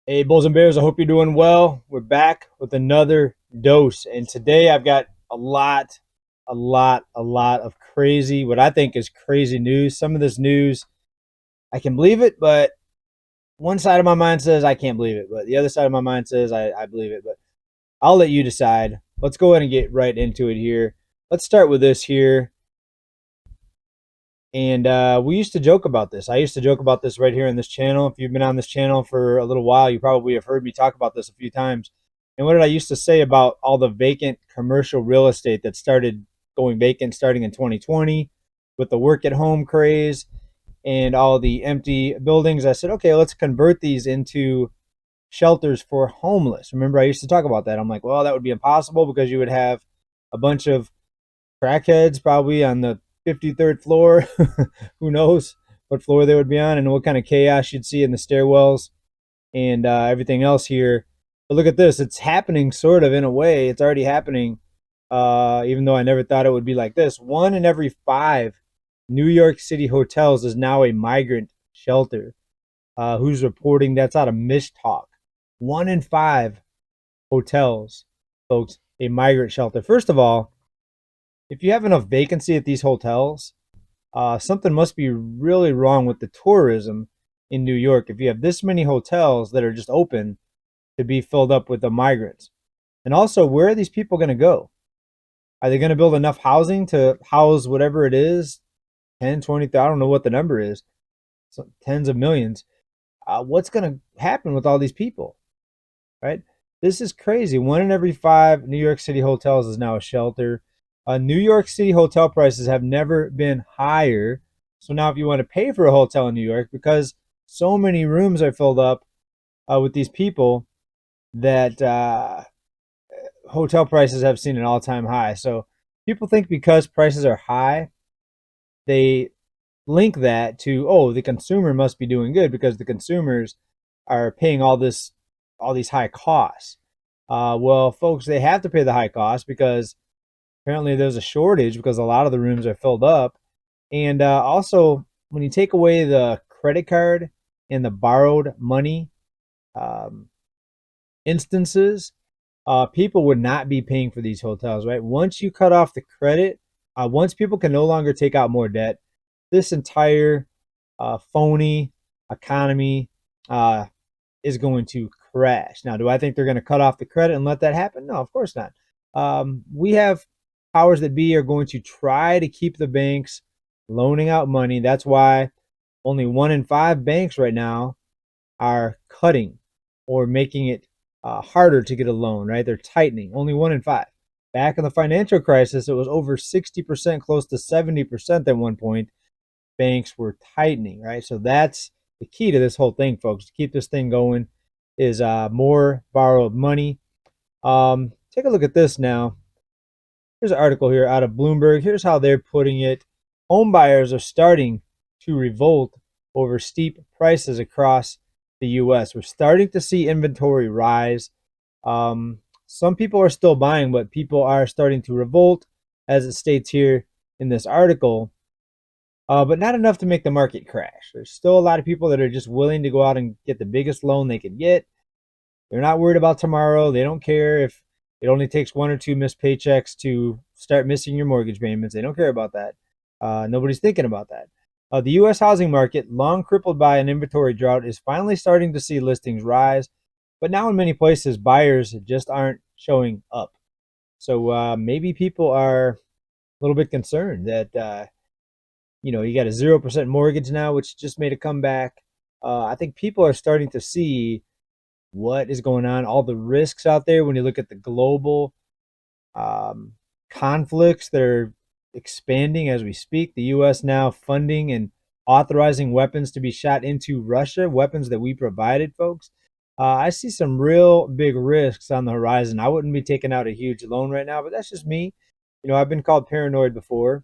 Hey, Bulls and Bears, I hope you're doing well. We're back with another dose. And today I've got a lot of crazy, what I think is crazy news. Some of this news, I can believe it, but one side of my mind says I can't believe it, but the other side of my mind says I believe it. But I'll let you decide. Let's go ahead and get right into it here. Let's start with this here. And we used to joke about this. I used to joke about this right here on this channel. If you've been on this channel for a little while, you probably have heard me talk about this a few times. And what did I used to say about all the vacant commercial real estate that started going vacant starting in 2020 with the work at home craze and all the empty buildings? I said, okay, let's convert these into shelters for homeless. Remember, I used to talk about that. I'm like, well, that would be impossible because you would have a bunch of crackheads probably on the 53rd floor. Who knows what floor they would be on and what kind of chaos you'd see in the stairwells and everything else here. But look at this. It's happening sort of in a way. It's already happening, even though I never thought it would be like this. One in every five New York City hotels is now a migrant shelter. Who's reporting? That's out of Mish Talk. One in five hotels, folks, a migrant shelter. First of all, if you have enough vacancy at these hotels, something must be really wrong with the tourism in New York if you have this many hotels that are just open to be filled up with the migrants. And also, where are these people going to go? Are they going to build enough housing to house whatever it is? 10, 20, I don't know what the number is, so tens of millions. What's going to happen with all these people, right? This is crazy. One in every five New York City hotels is now a shelter. New York City hotel prices have never been higher. So now, if you want to pay for a hotel in New York, because so many rooms are filled up with these people, that hotel prices have seen an all-time high. So people think because prices are high, they link that to, oh, the consumer must be doing good because the consumers are paying all these high costs. Well, folks, they have to pay the high costs because apparently there's a shortage because a lot of the rooms are filled up. And also, when you take away the credit card and the borrowed money um, instances, people would not be paying for these hotels, right? Once you cut off the credit, once people can no longer take out more debt, this entire phony economy uh, is going to crash. Now, do I think they're going to cut off the credit and let that happen? No, of course not. We have powers that be are going to try to keep the banks loaning out money. That's why only one in five banks right now are cutting or making it harder to get a loan, right? They're tightening. Only one in five. Back in the financial crisis, it was over 60%, close to 70% at one point. Banks were tightening, right? So that's the key to this whole thing, folks. To keep this thing going is more borrowed money. Take a look at this now. Here's an article here out of Bloomberg. Here's how they're putting it. Home buyers are starting to revolt over steep prices across the U.S. We're starting to see inventory rise. Some people are still buying, but people are starting to revolt, as it states here in this article, but not enough to make the market crash. There's still a lot of people that are just willing to go out and get the biggest loan they can get. They're not worried about tomorrow. They don't care if it only takes one or two missed paychecks to start missing your mortgage payments. They don't care about that. Nobody's thinking about that. The U.S. housing market, long crippled by an inventory drought, is finally starting to see listings rise. But now, in many places, buyers just aren't showing up. So maybe people are a little bit concerned that you got a 0% mortgage now, which just made a comeback. I think people are starting to see what is going on, all the risks out there when you look at the global um, conflicts that are expanding as we speak. The U.S. now funding and authorizing weapons to be shot into Russia, weapons that we provided, folks. I see some real big risks on the horizon. I wouldn't be taking out a huge loan right now, but that's just me. I've been called paranoid before.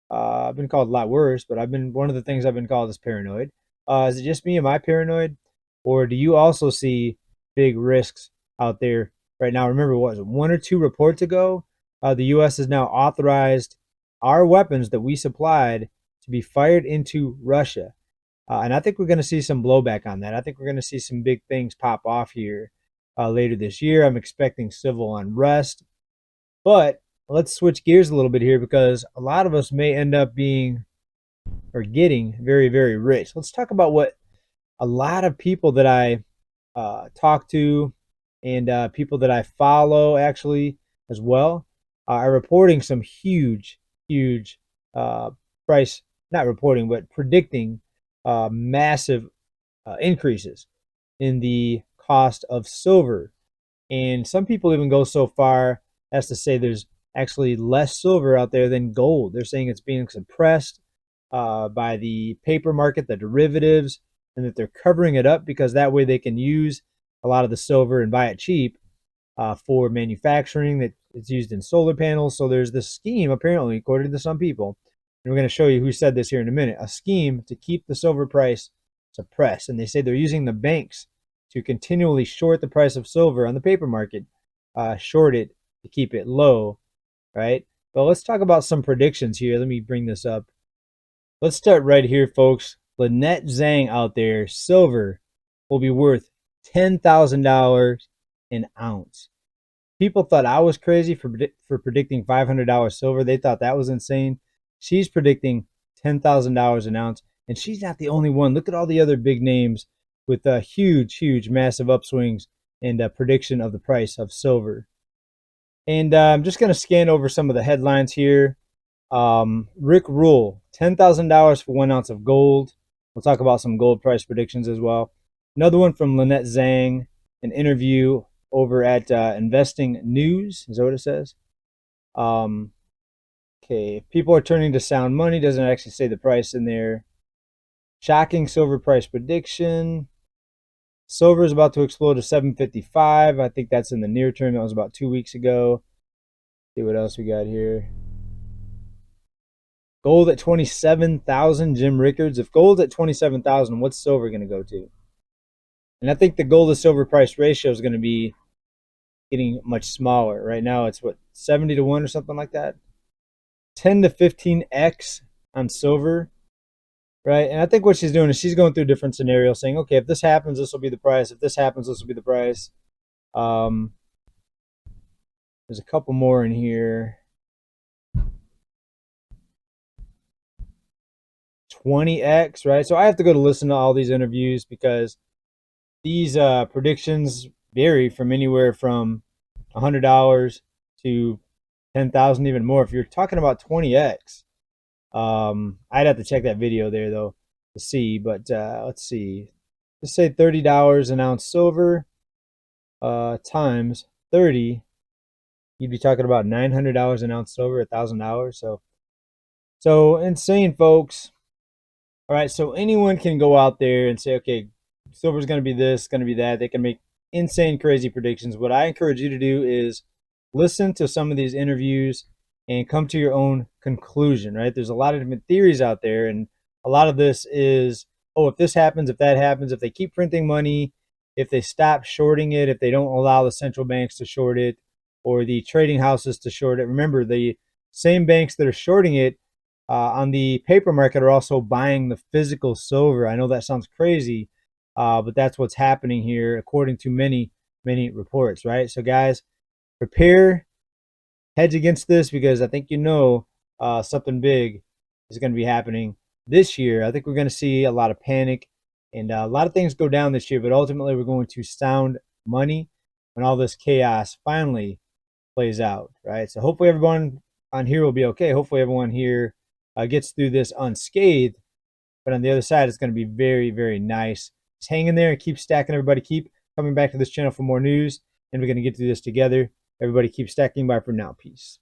I've been called a lot worse, but one of the things I've been called is paranoid. Is it just me? Am I paranoid? Or do you also see big risks out there right now? Remember, what was it, one or two reports ago? The U.S. has now authorized our weapons that we supplied to be fired into Russia. And I think we're going to see some blowback on that. I think we're going to see some big things pop off here later this year. I'm expecting civil unrest. But let's switch gears a little bit here because a lot of us may end up being or getting very, very rich. Let's talk about what a lot of people that I talk to and people that I follow actually as well are reporting some huge, huge price, not reporting, but predicting massive increases in the cost of silver. And some people even go so far as to say there's actually less silver out there than gold. They're saying it's being suppressed by the paper market, the derivatives, and that they're covering it up because that way they can use a lot of the silver and buy it cheap for manufacturing that it's used in solar panels. So there's this scheme, apparently, according to some people, and we're going to show you who said this here in a minute, a scheme to keep the silver price suppressed. And they say they're using the banks to continually short the price of silver on the paper market, short it to keep it low, right? But let's talk about some predictions here. Let me bring this up. Let's start right here, folks. Lynette Zhang out there, silver will be worth $10,000 an ounce. People thought I was crazy for predicting $500 silver. They thought that was insane. She's predicting $10,000 an ounce, and she's not the only one. Look at all the other big names with huge, huge, massive upswings and prediction of the price of silver. And I'm just going to scan over some of the headlines here. Rick Rule, $10,000 for 1 ounce of gold. We'll talk about some gold price predictions as well. Another one from Lynette Zhang, an interview over at Investing News. Is that what it says? Okay, people are turning to sound money. Doesn't actually say the price in there. Shocking silver price prediction. Silver is about to explode to 755. I think that's in the near term. That was about 2 weeks ago. See what else we got here. Gold at 27,000, Jim Rickards. If gold's at 27,000, what's silver going to go to? And I think the gold to silver price ratio is going to be getting much smaller. Right now it's what, 70 to 1 or something like that? 10 to 15x on silver, right? And I think what she's doing is she's going through different scenarios saying, okay, if this happens, this will be the price. If this happens, this will be the price. There's a couple more in here. 20x, right? So I have to go to listen to all these interviews because these predictions vary from anywhere from $100 to 10,000, even more. If you're talking about 20x, I'd have to check that video there though to see. But let's see. Let's say $30 an ounce silver times 30. You'd be talking about $900 an ounce silver, $1,000. So insane, folks. All right, so anyone can go out there and say, okay, silver's going to be this, going to be that. They can make insane, crazy predictions. What I encourage you to do is listen to some of these interviews and come to your own conclusion, right? There's a lot of different theories out there, and a lot of this is, oh, if this happens, if that happens, if they keep printing money, if they stop shorting it, if they don't allow the central banks to short it or the trading houses to short it. Remember, the same banks that are shorting it on the paper market are also buying the physical silver. I know that sounds crazy, but that's what's happening here, according to many, many reports, right? So, guys, prepare, hedge against this because I think something big is going to be happening this year. I think we're going to see a lot of panic and a lot of things go down this year, but ultimately we're going to sound money when all this chaos finally plays out, right? So hopefully everyone on here will be okay. Hopefully everyone here gets through this unscathed, but on the other side, it's going to be very, very nice. Just hang in there and keep stacking, everybody. Keep coming back to this channel for more news, and we're going to get through this together. Everybody keep stacking. Bye for now. Peace.